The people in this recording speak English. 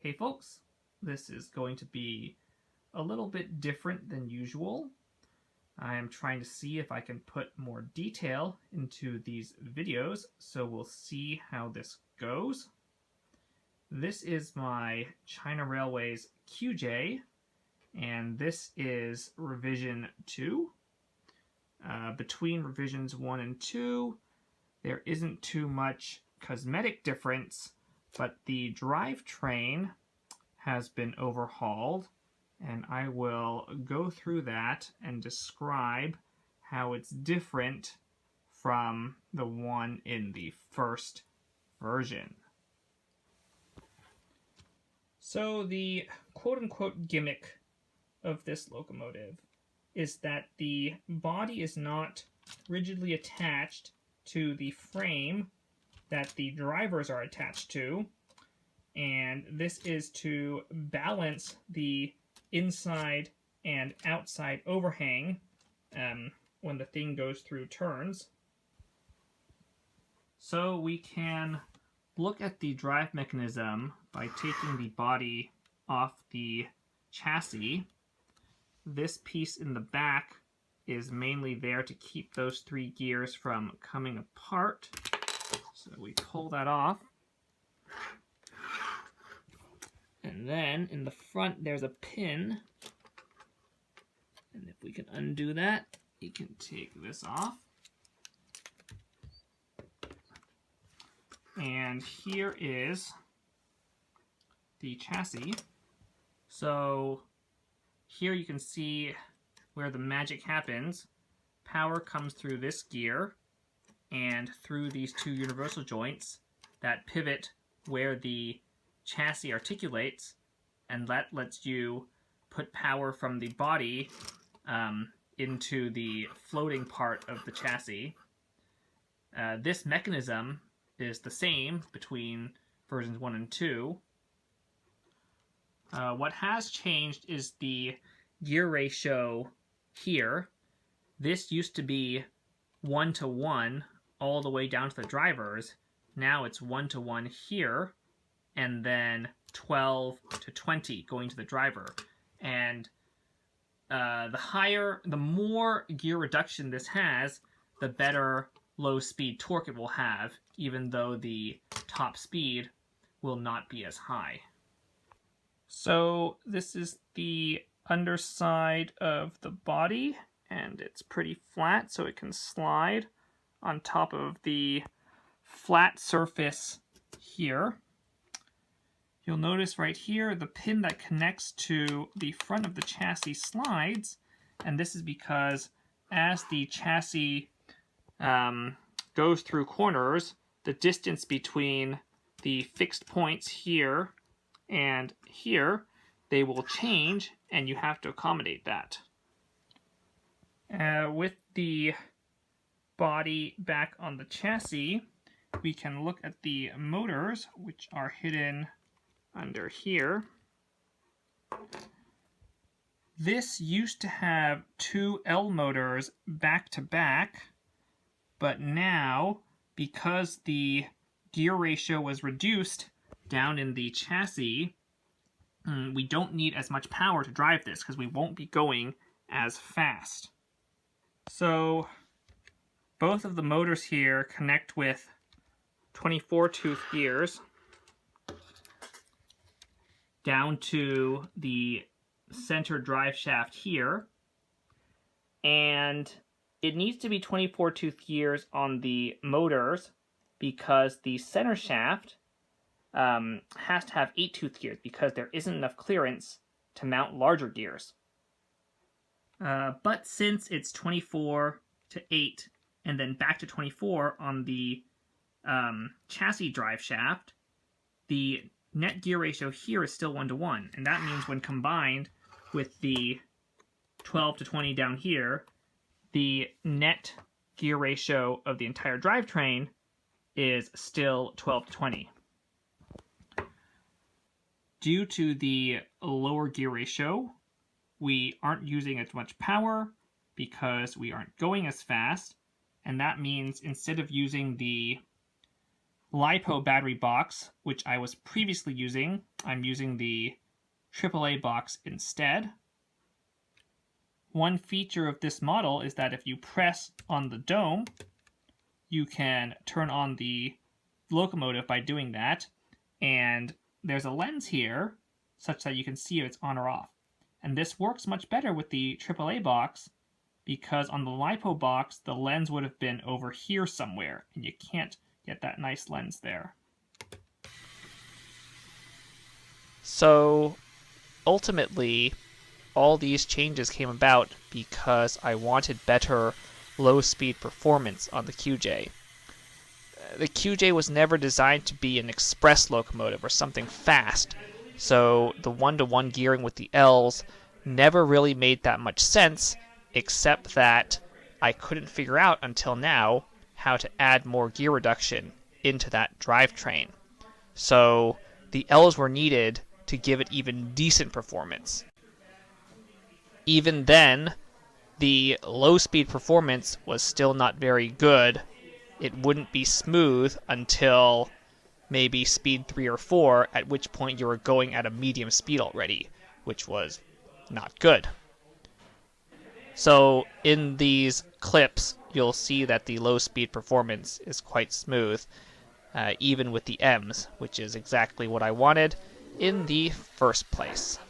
Hey folks, this is going to be a little bit different than usual. I am trying to see if I can put more detail into these videos, so we'll see how this goes. This is my China Railways QJ, and this is revision 2. Between revisions 1 and 2, there isn't too much cosmetic difference, but the drivetrain has been overhauled, and I will go through that and describe how it's different from the one in the first version. So the quote-unquote gimmick of this locomotive is that the body is not rigidly attached to the frame that the drivers are attached to, and this is to balance the inside and outside overhang when the thing goes through turns. So we can look at the drive mechanism by taking the body off the chassis. This piece in the back is mainly there to keep those 3 gears from coming apart. So we pull that off. And then in the front there's a pin. And if we can undo that, you can take this off. And here is the chassis. So here you can see where the magic happens. Power comes through this gear and through these 2 universal joints that pivot where the chassis articulates, and that lets you put power from the body into the floating part of the chassis. This mechanism is the same between versions 1 and 2. What has changed is the gear ratio here. This used to be 1:1 all the way down to the drivers. Now it's 1:1 here, and then 12:20 going to the driver. And the more gear reduction this has, the better low-speed torque it will have, even though the top speed will not be as high. So this is the underside of the body, and it's pretty flat, so it can slide on top of the flat surface here. You'll notice right here the pin that connects to the front of the chassis slides, and this is because as the chassis goes through corners, the distance between the fixed points here and here, they will change, and you have to accommodate that. With the body back on the chassis, we can look at the motors, which are hidden under here. This used to have 2 L motors back to back, but now, because the gear ratio was reduced down in the chassis, we don't need as much power to drive this because we won't be going as fast. So both of the motors here connect with 24-tooth gears down to the center drive shaft here, and it needs to be 24-tooth gears on the motors because the center shaft has to have 8-tooth gears because there isn't enough clearance to mount larger gears. But since it's 24 to 8 and then back to 24 on the chassis drive shaft, the net gear ratio here is still 1:1, and that means when combined with the 12:20 down here, the net gear ratio of the entire drivetrain is still 12:20. Due to the lower gear ratio, we aren't using as much power because we aren't going as fast, and that means instead of using the LiPo battery box, which I was previously using. I'm using the AAA box instead. One feature of this model is that if you press on the dome, you can turn on the locomotive by doing that, and there's a lens here such that you can see if it's on or off. And this works much better with the AAA box because on the LiPo box, the lens would have been over here somewhere, and you can't get that nice lens there. So ultimately, all these changes came about because I wanted better low-speed performance on the QJ. The QJ was never designed to be an express locomotive or something fast, so the one-to-one gearing with the Ls never really made that much sense, except that I couldn't figure out until now how to add more gear reduction into that drivetrain. So the Ls were needed to give it even decent performance. Even then, the low-speed performance was still not very good. It wouldn't be smooth until maybe speed 3 or 4, at which point you were going at a medium speed already, which was not good. So in these clips, you'll see that the low-speed performance is quite smooth, even with the M's, which is exactly what I wanted in the first place.